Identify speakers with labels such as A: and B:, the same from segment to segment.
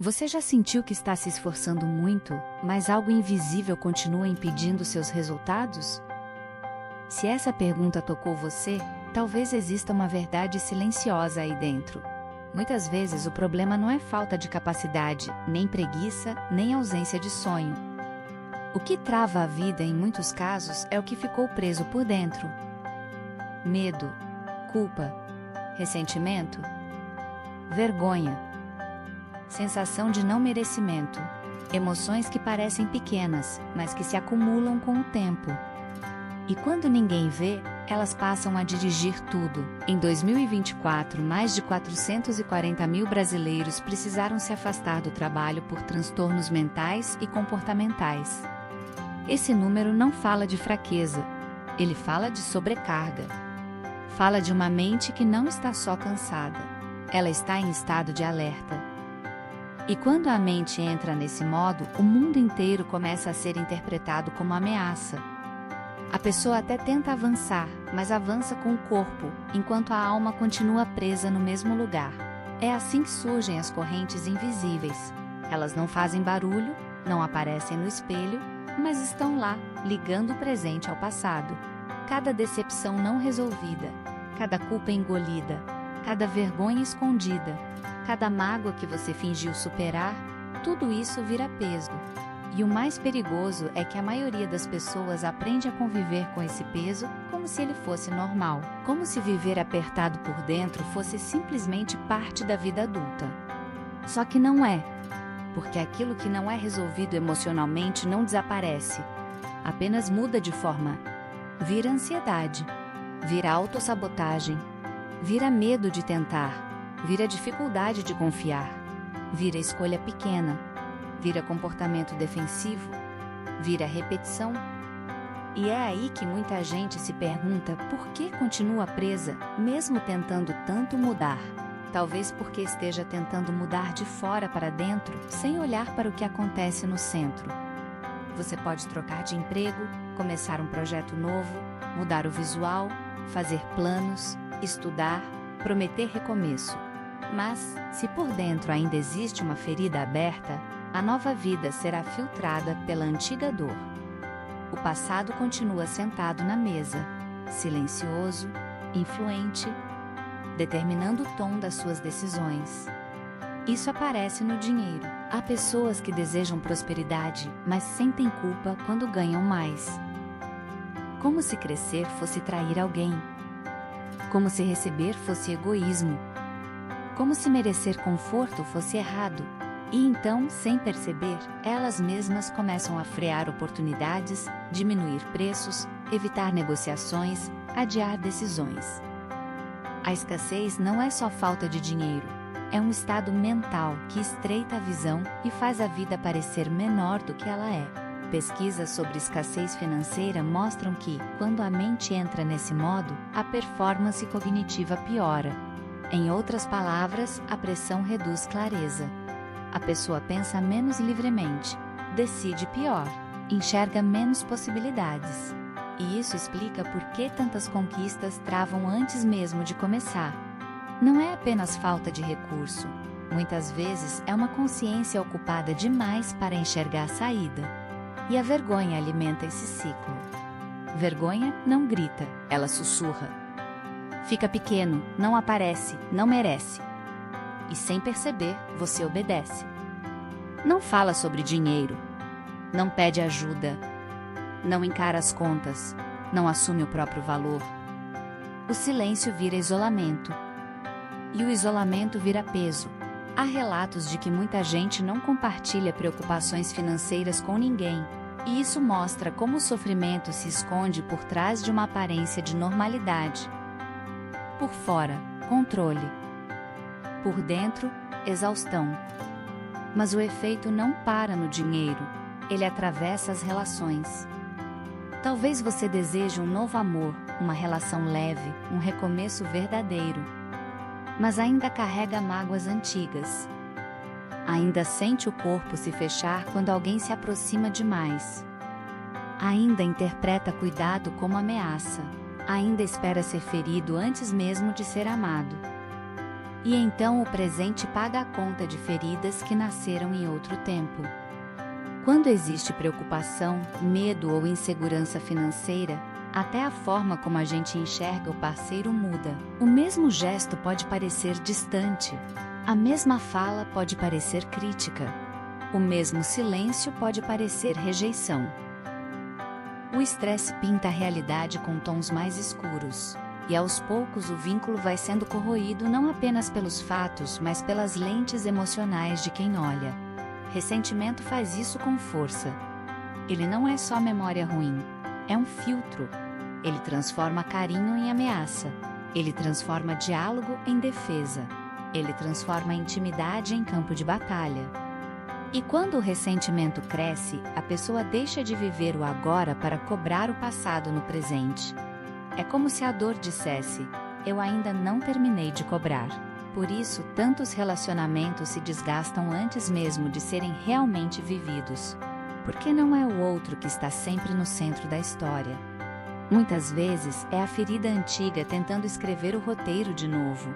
A: Você já sentiu que está se esforçando muito, mas algo invisível continua impedindo seus resultados? Se essa pergunta tocou você, talvez exista uma verdade silenciosa aí dentro. Muitas vezes o problema não é falta de capacidade, nem preguiça, nem ausência de sonho. O que trava a vida em muitos casos é o que ficou preso por dentro. Medo, culpa, ressentimento, vergonha, sensação de não merecimento, emoções que parecem pequenas, mas que se acumulam com o tempo. E quando ninguém vê, elas passam a dirigir tudo. Em 2024, mais de 440 mil brasileiros precisaram se afastar do trabalho por transtornos mentais e comportamentais. Esse número não fala de fraqueza, ele fala de sobrecarga. Fala de uma mente que não está só cansada, ela está em estado de alerta. E quando a mente entra nesse modo, o mundo inteiro começa a ser interpretado como ameaça. A pessoa até tenta avançar, mas avança com o corpo, enquanto a alma continua presa no mesmo lugar. É assim que surgem as correntes invisíveis. Elas não fazem barulho, não aparecem no espelho, mas estão lá, ligando o presente ao passado. Cada decepção não resolvida, cada culpa engolida, cada vergonha escondida, cada mágoa que você fingiu superar, tudo isso vira peso. E o mais perigoso é que a maioria das pessoas aprende a conviver com esse peso como se ele fosse normal, como se viver apertado por dentro fosse simplesmente parte da vida adulta. Só que não é, porque aquilo que não é resolvido emocionalmente não desaparece, apenas muda de forma. Vira ansiedade, vira autossabotagem, vira medo de tentar, vira dificuldade de confiar, vira escolha pequena, vira comportamento defensivo, vira repetição. E é aí que muita gente se pergunta por que continua presa, mesmo tentando tanto mudar. Talvez porque esteja tentando mudar de fora para dentro, sem olhar para o que acontece no centro. Você pode trocar de emprego, começar um projeto novo, mudar o visual, fazer planos, estudar, prometer recomeço. Mas, se por dentro ainda existe uma ferida aberta, a nova vida será filtrada pela antiga dor. O passado continua sentado na mesa, silencioso, influente, determinando o tom das suas decisões. Isso aparece no dinheiro. Há pessoas que desejam prosperidade, mas sentem culpa quando ganham mais. Como se crescer fosse trair alguém. Como se receber fosse egoísmo. Como se merecer conforto fosse errado. E então, sem perceber, elas mesmas começam a frear oportunidades, diminuir preços, evitar negociações, adiar decisões. A escassez não é só falta de dinheiro, é um estado mental que estreita a visão e faz a vida parecer menor do que ela é. Pesquisas sobre escassez financeira mostram que, quando a mente entra nesse modo, a performance cognitiva piora. Em outras palavras, a pressão reduz clareza. A pessoa pensa menos livremente, decide pior, enxerga menos possibilidades. E isso explica por que tantas conquistas travam antes mesmo de começar. Não é apenas falta de recurso. Muitas vezes é uma consciência ocupada demais para enxergar a saída. E a vergonha alimenta esse ciclo. Vergonha não grita, ela sussurra. Fica pequeno, não aparece, não merece. E sem perceber, você obedece. Não fala sobre dinheiro. Não pede ajuda. Não encara as contas. Não assume o próprio valor. O silêncio vira isolamento. E o isolamento vira peso. Há relatos de que muita gente não compartilha preocupações financeiras com ninguém. E isso mostra como o sofrimento se esconde por trás de uma aparência de normalidade. Por fora, controle. Por dentro, exaustão. Mas o efeito não para no dinheiro, ele atravessa as relações. Talvez você deseje um novo amor, uma relação leve, um recomeço verdadeiro. Mas ainda carrega mágoas antigas. Ainda sente o corpo se fechar quando alguém se aproxima demais. Ainda interpreta cuidado como ameaça. Ainda espera ser ferido antes mesmo de ser amado. E então o presente paga a conta de feridas que nasceram em outro tempo. Quando existe preocupação, medo ou insegurança financeira, até a forma como a gente enxerga o parceiro muda. O mesmo gesto pode parecer distante. A mesma fala pode parecer crítica. O mesmo silêncio pode parecer rejeição. O estresse pinta a realidade com tons mais escuros. E aos poucos o vínculo vai sendo corroído não apenas pelos fatos, mas pelas lentes emocionais de quem olha. Ressentimento faz isso com força. Ele não é só memória ruim, é um filtro. Ele transforma carinho em ameaça. Ele transforma diálogo em defesa. Ele transforma a intimidade em campo de batalha. E quando o ressentimento cresce, a pessoa deixa de viver o agora para cobrar o passado no presente. É como se a dor dissesse: eu ainda não terminei de cobrar. Por isso, tantos relacionamentos se desgastam antes mesmo de serem realmente vividos. Porque não é o outro que está sempre no centro da história. Muitas vezes, é a ferida antiga tentando escrever o roteiro de novo.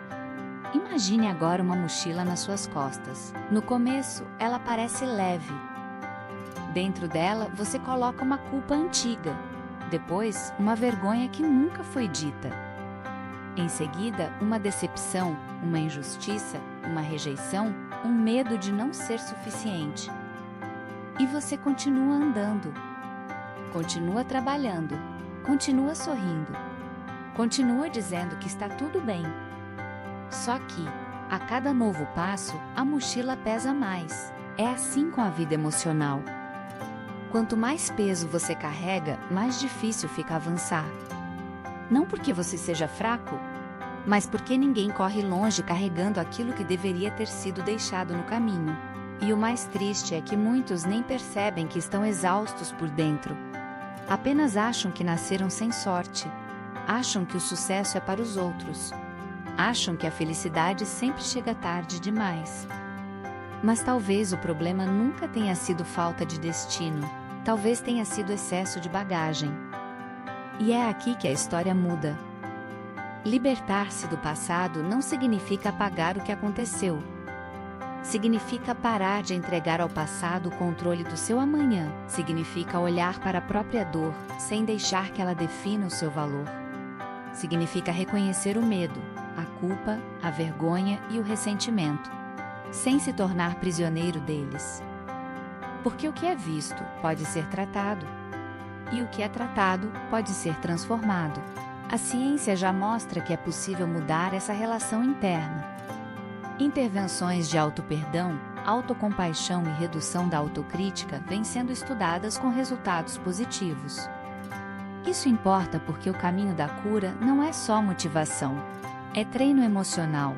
A: Imagine agora uma mochila nas suas costas. No começo, ela parece leve. Dentro dela, você coloca uma culpa antiga. Depois, uma vergonha que nunca foi dita. Em seguida, uma decepção, uma injustiça, uma rejeição, um medo de não ser suficiente. E você continua andando. Continua trabalhando. Continua sorrindo. Continua dizendo que está tudo bem. Só que, a cada novo passo, a mochila pesa mais. É assim com a vida emocional. Quanto mais peso você carrega, mais difícil fica avançar. Não porque você seja fraco, mas porque ninguém corre longe carregando aquilo que deveria ter sido deixado no caminho. E o mais triste é que muitos nem percebem que estão exaustos por dentro. Apenas acham que nasceram sem sorte. Acham que o sucesso é para os outros. Acham que a felicidade sempre chega tarde demais. Mas talvez o problema nunca tenha sido falta de destino. Talvez tenha sido excesso de bagagem. E é aqui que a história muda. Libertar-se do passado não significa apagar o que aconteceu. Significa parar de entregar ao passado o controle do seu amanhã. Significa olhar para a própria dor, sem deixar que ela defina o seu valor. Significa reconhecer o medo, a culpa, a vergonha e o ressentimento, sem se tornar prisioneiro deles. Porque o que é visto pode ser tratado, e o que é tratado pode ser transformado. A ciência já mostra que é possível mudar essa relação interna. Intervenções de auto-perdão, autocompaixão e redução da autocrítica vêm sendo estudadas com resultados positivos. Isso importa porque o caminho da cura não é só motivação. É treino emocional,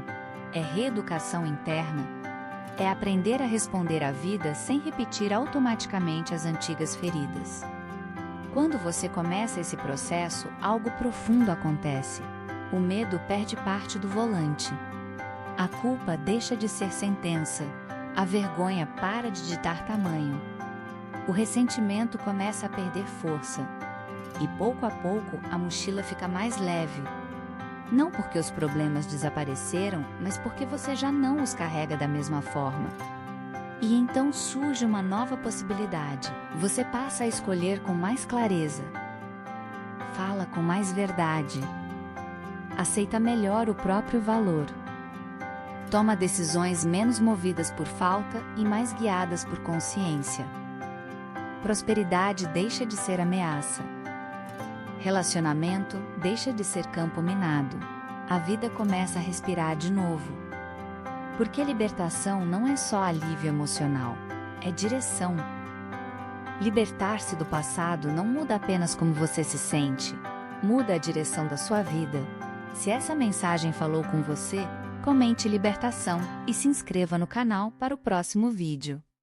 A: é reeducação interna, é aprender a responder à vida sem repetir automaticamente as antigas feridas. Quando você começa esse processo, algo profundo acontece. O medo perde parte do volante. A culpa deixa de ser sentença. A vergonha para de ditar tamanho. O ressentimento começa a perder força. E pouco a pouco, a mochila fica mais leve. Não porque os problemas desapareceram, mas porque você já não os carrega da mesma forma. E então surge uma nova possibilidade. Você passa a escolher com mais clareza. Fala com mais verdade. Aceita melhor o próprio valor. Toma decisões menos movidas por falta e mais guiadas por consciência. Prosperidade deixa de ser ameaça. Relacionamento deixa de ser campo minado. A vida começa a respirar de novo. Porque libertação não é só alívio emocional, é direção. Libertar-se do passado não muda apenas como você se sente, muda a direção da sua vida. Se essa mensagem falou com você, comente libertação e se inscreva no canal para o próximo vídeo.